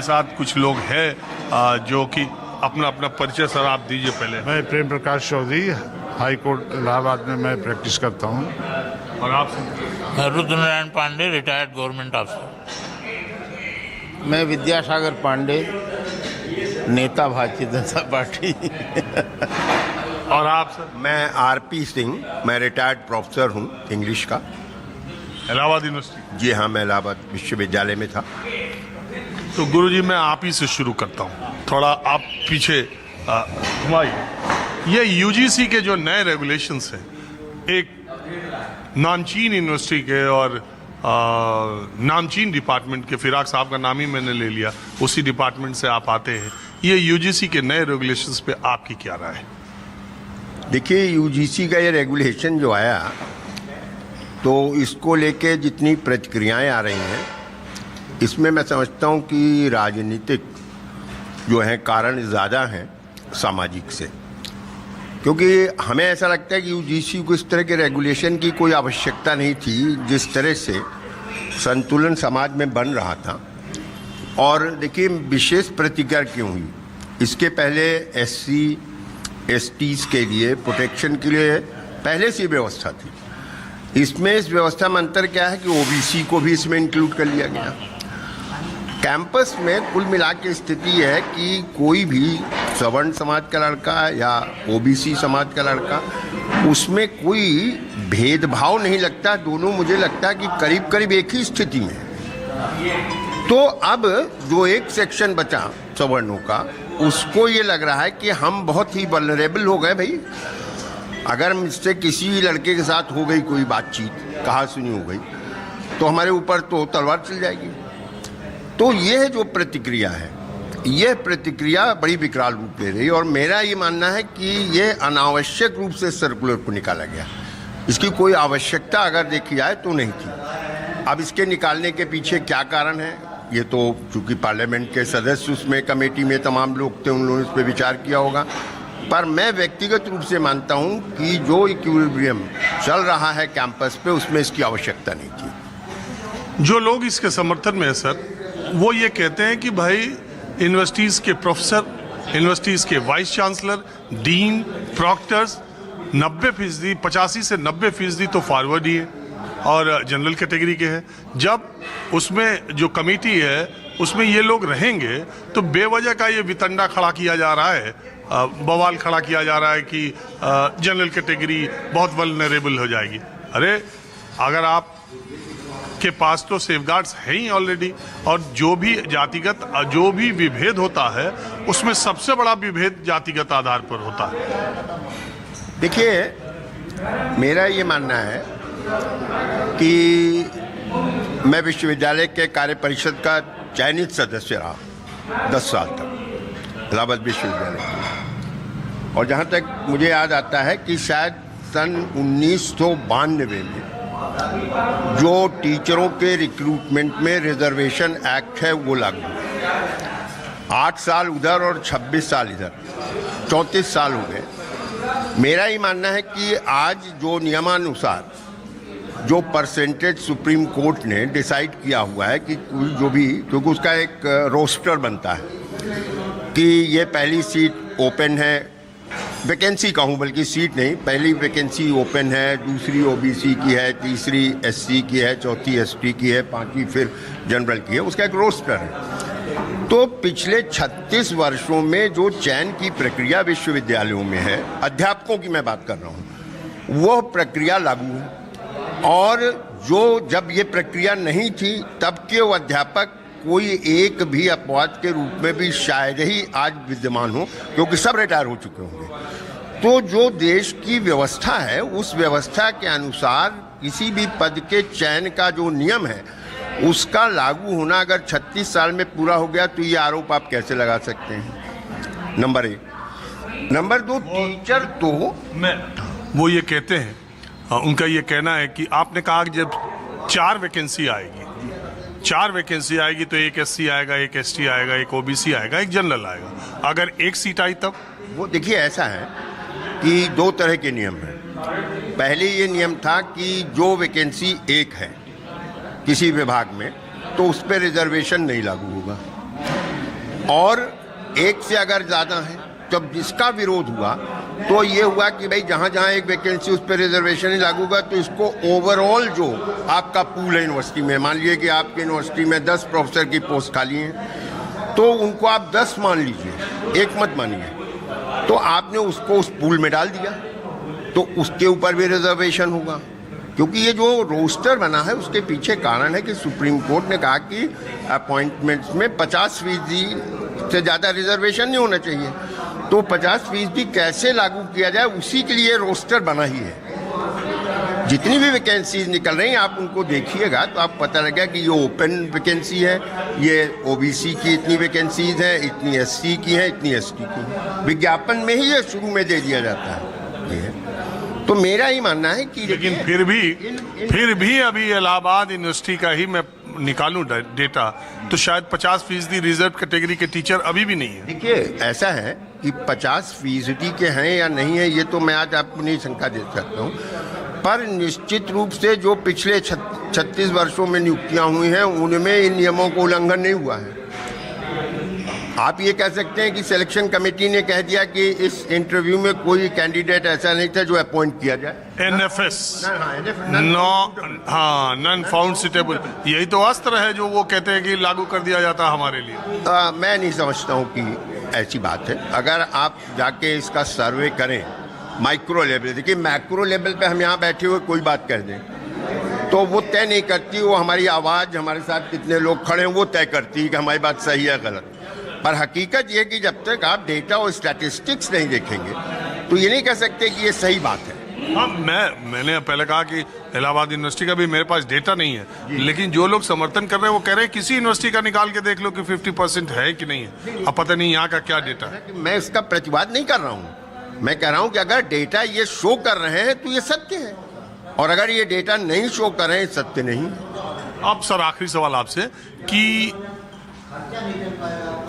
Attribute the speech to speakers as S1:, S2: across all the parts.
S1: साथ कुछ लोग हैं जो कि अपना अपना परिचय सर आप दीजिए पहले।
S2: मैं प्रेम प्रकाश चौधरी, हाई कोर्ट इलाहाबाद में मैं प्रैक्टिस करता हूँ।
S1: और आप
S3: Rudranarayan Pandey, retired government officer.
S4: मैं विद्यासागर पांडे, नेता भारतीय जनता पार्टी।
S1: और आप सर?
S5: मैं आरपी सिंह, मैं रिटायर्ड प्रोफेसर हूँ इंग्लिश का।
S1: इलाहाबाद यूनिवर्सिटी?
S5: जी हाँ, मैं इलाहाबाद विश्वविद्यालय में था।
S1: तो गुरुजी मैं आप ही से शुरू करता हूँ, थोड़ा आप पीछे घुमाइए। ये यूजीसी के जो नए रेगुलेशंस हैं, एक नामचीन यूनिवर्सिटी के और नामचीन डिपार्टमेंट के, फिराक साहब का नाम ही मैंने ले लिया, उसी डिपार्टमेंट से आप आते हैं। ये यूजीसी के नए रेगुलेशंस पे आपकी क्या राय है?
S5: देखिए, यूजीसी का ये रेगुलेशन जो आया, तो इसको लेके जितनी प्रतिक्रियाएं आ रही हैं, इसमें मैं समझता हूं कि राजनीतिक जो है कारण ज़्यादा हैं सामाजिक से। क्योंकि हमें ऐसा लगता है कि यूजीसी को इस तरह के रेगुलेशन की कोई आवश्यकता नहीं थी, जिस तरह से संतुलन समाज में बन रहा था। और देखिए, विशेष प्रतिक्रिया क्यों हुई? इसके पहले SC STs के लिए प्रोटेक्शन के लिए पहले से व्यवस्था थी। इसमें इस व्यवस्था में अंतर क्या है कि OBC को भी इसमें इंक्लूड कर लिया गया। कैंपस में कुल मिला के स्थिति है कि कोई भी सवर्ण समाज का लड़का या OBC समाज का लड़का, उसमें कोई भेदभाव नहीं लगता। दोनों मुझे लगता है कि करीब करीब एक ही स्थिति में है। तो अब जो एक सेक्शन बचा सवर्णों का, उसको ये लग रहा है कि हम बहुत ही वल्नरेबल हो गए। भाई, अगर मुझसे किसी भी लड़के के साथ हो गई कोई बातचीत, कहा सुनी हो गई, तो हमारे ऊपर तो तलवार चल जाएगी। तो यह जो प्रतिक्रिया है, यह प्रतिक्रिया बड़ी विकराल रूप ले रही है। और मेरा ये मानना है कि यह अनावश्यक रूप से सर्कुलर को निकाला गया। इसकी कोई आवश्यकता अगर देखी जाए तो नहीं थी। अब इसके निकालने के पीछे क्या कारण है, ये तो चूंकि पार्लियामेंट के सदस्य उसमें कमेटी में तमाम लोग थे, उन लोगों ने इस पर विचार किया होगा। पर मैं व्यक्तिगत रूप से मानता हूं कि जो इक्विलिब्रियम चल रहा है कैंपस पे, उसमें इसकी आवश्यकता नहीं थी।
S1: जो लोग इसके समर्थन में है सर, वो ये कहते हैं कि भाई यूनिवर्सिटीज के प्रोफेसर, यूनिवर्सिटीज के वाइस चांसलर, डीन, प्रॉक्टर्स 90%, 85 से 90% तो फॉरवर्ड ही है और जनरल कैटेगरी के हैं। जब उसमें जो कमेटी है उसमें ये लोग रहेंगे, तो बेवजह का ये वितंडा खड़ा किया जा रहा है, बवाल खड़ा किया जा रहा है कि जनरल कैटेगरी बहुत वल्नरेबल हो जाएगी। अरे, अगर आप के पास तो सेफगार्ड्स हैं ही ऑलरेडी, और जो भी जातिगत जो भी विभेद होता है, उसमें सबसे बड़ा विभेद जातिगत आधार पर होता है।
S5: देखिए, मेरा ये मानना है कि मैं विश्वविद्यालय के कार्य परिषद का चयनित सदस्य रहा 10 साल तक इलाहाबाद विश्वविद्यालय। और जहाँ तक मुझे याद आता है कि शायद सन 1992 में जो टीचरों के रिक्रूटमेंट में रिजर्वेशन एक्ट है, वो लागू हुआ। 8 साल उधर और 26 साल इधर, 34 साल हो गए। मेरा ही मानना है कि आज जो नियमानुसार जो परसेंटेज सुप्रीम कोर्ट ने डिसाइड किया हुआ है कि जो भी, क्योंकि उसका एक रोस्टर बनता है कि ये पहली सीट ओपन है, वैकेंसी कहूँ बल्कि सीट नहीं, पहली वैकेंसी ओपन है, दूसरी OBC की है, तीसरी SC की है, चौथी ST की है, पांचवी फिर जनरल की है। उसका एक रोस्टर है। तो पिछले 36 वर्षों में जो चयन की प्रक्रिया विश्वविद्यालयों में है, अध्यापकों की मैं बात कर रहा हूँ, वह प्रक्रिया लागू है। और जो जब ये प्रक्रिया नहीं थी, तब के वो अध्यापक कोई एक भी अपवाद के रूप में भी शायद ही आज विद्यमान हो, क्योंकि सब रिटायर हो चुके होंगे। तो जो देश की व्यवस्था है, उस व्यवस्था के अनुसार किसी भी पद के चयन का जो नियम है, उसका लागू होना अगर 36 साल में पूरा हो गया, तो ये आरोप आप कैसे लगा सकते हैं? नंबर 1। नंबर 2, टीचर तो
S1: वो ये कहते हैं, उनका ये कहना है कि आपने कहा कि जब 4 वैकेंसी आएगी तो एक SC आएगा, एक ST आएगा, एक OBC आएगा, एक जनरल आएगा। अगर एक सीट आई तब?
S5: वो देखिए, ऐसा है कि 2 तरह के नियम हैं। पहले ये नियम था कि जो वैकेंसी एक है किसी विभाग में, तो उस पर रिजर्वेशन नहीं लागू होगा। और एक से अगर ज़्यादा है, तब जिसका विरोध हुआ तो ये हुआ कि भाई जहाँ जहाँ एक वैकेंसी उस पर रिजर्वेशन ही लागू होगा, तो इसको ओवरऑल जो आपका पूल है यूनिवर्सिटी में, मान लीजिए कि आपकी यूनिवर्सिटी में 10 प्रोफेसर की पोस्ट खाली हैं, तो उनको आप 10 मान लीजिए, एक मत मानिए, तो आपने उसको उस पूल में डाल दिया, तो उसके ऊपर भी रिजर्वेशन होगा। क्योंकि ये जो रोस्टर बना है उसके पीछे कारण है कि सुप्रीम कोर्ट ने कहा कि अपॉइंटमेंट्स में 50% से ज़्यादा रिजर्वेशन नहीं होना चाहिए। तो 50% कैसे लागू किया जाए, उसी के लिए रोस्टर बना ही है। जितनी भी वैकेंसीज निकल रही हैं आप उनको देखिएगा तो आप पता लगेगा कि ये ओपन वैकेंसी है, ये ओबीसी की इतनी वैकेंसीज हैं, इतनी एससी की हैं, इतनी एसटी की हैं। विज्ञापन में ही ये शुरू में दे दिया जाता है। ये तो मेरा ही मानना है कि
S1: लेकिन फिर भी अभी इलाहाबाद यूनिवर्सिटी का ही मैं निकालूं डेटा तो शायद 50% रिजर्व कैटेगरी के टीचर अभी भी नहीं है।
S5: देखिए ऐसा है कि 50% के हैं या नहीं है ये तो मैं आज आपको नहीं शंका दे सकता हूँ, पर निश्चित रूप से जो पिछले 36 वर्षों में नियुक्तियां हुई हैं उनमें इन नियमों को उल्लंघन नहीं हुआ है। आप ये कह सकते हैं कि सिलेक्शन कमेटी ने कह दिया कि इस इंटरव्यू में कोई कैंडिडेट ऐसा नहीं था जो अपॉइंट किया जाए।
S1: एनएफएस नॉन फाउंड सुटेबल, यही तो अस्त्र है जो वो कहते हैं कि लागू कर दिया जाता है हमारे लिए।
S5: मैं नहीं समझता हूँ कि ऐसी बात है। अगर आप जाके इसका सर्वे करें माइक्रो लेवल, देखिए मैक्रो लेवल पे हम यहाँ बैठे हुए कोई बात कर दें तो वो तय नहीं करती, वो हमारी आवाज़, हमारे साथ कितने लोग खड़े हैं वो तय करती है कि हमारी बात सही है गलत। पर हकीकत ये कि जब तक आप डेटा और स्टैटिस्टिक्स नहीं देखेंगे तो ये नहीं कह सकते कि ये सही बात है।
S1: हाँ, मैंने पहले कहा कि इलाहाबाद यूनिवर्सिटी का भी मेरे पास डेटा नहीं है, लेकिन जो लोग समर्थन कर रहे हैं वो कह रहे हैं किसी यूनिवर्सिटी का निकाल के देख लो कि 50% है कि नहीं है। अब पता नहीं यहाँ का क्या डेटा है।
S5: मैं इसका प्रतिवाद नहीं कर रहा हूँ, मैं कह रहा हूँ कि अगर डेटा ये शो कर रहे हैं तो ये सत्य है, और अगर ये डेटा नहीं शो कर रहे हैं सत्य नहीं है।
S1: अब सर आखिरी सवाल आपसे कि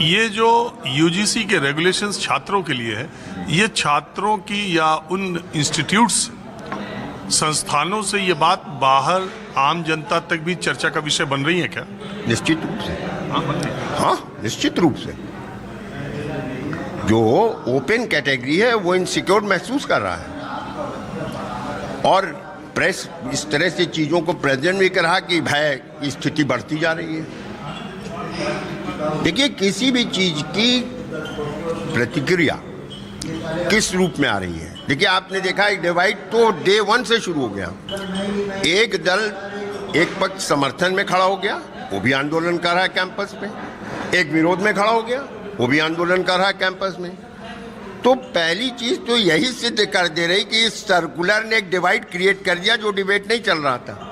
S1: ये जो यूजीसी के रेगुलेशंस छात्रों के लिए है, ये छात्रों की या उन इंस्टीट्यूट्स संस्थानों से ये बात बाहर आम जनता तक भी चर्चा का विषय बन रही है क्या?
S5: निश्चित रूप से हाँ, निश्चित रूप से। जो ओपन कैटेगरी है वो इनसिक्योर महसूस कर रहा है, और प्रेस इस तरह से चीज़ों को प्रेजेंट भी कर रहा कि भय की स्थिति बढ़ती जा रही है। देखिए किसी भी चीज की प्रतिक्रिया किस रूप में आ रही है। देखिए आपने देखा एक डिवाइड तो डे 1 से शुरू हो गया। एक दल एक पक्ष समर्थन में खड़ा हो गया, वो भी आंदोलन कर रहा है कैंपस में, एक विरोध में खड़ा हो गया, वो भी आंदोलन कर रहा है कैंपस में। तो पहली चीज तो यही सिद्ध कर दे रही कि इस सर्कुलर ने एक डिवाइड क्रिएट कर दिया जो डिबेट नहीं चल रहा था।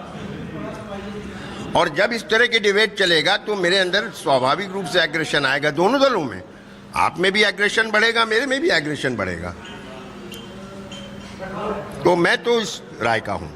S5: और जब इस तरह के डिबेट चलेगा तो मेरे अंदर स्वाभाविक रूप से एग्रेशन आएगा दोनों दलों में। आप में भी एग्रेशन बढ़ेगा, मेरे में भी एग्रेशन बढ़ेगा। तो मैं तो इस राय का हूं।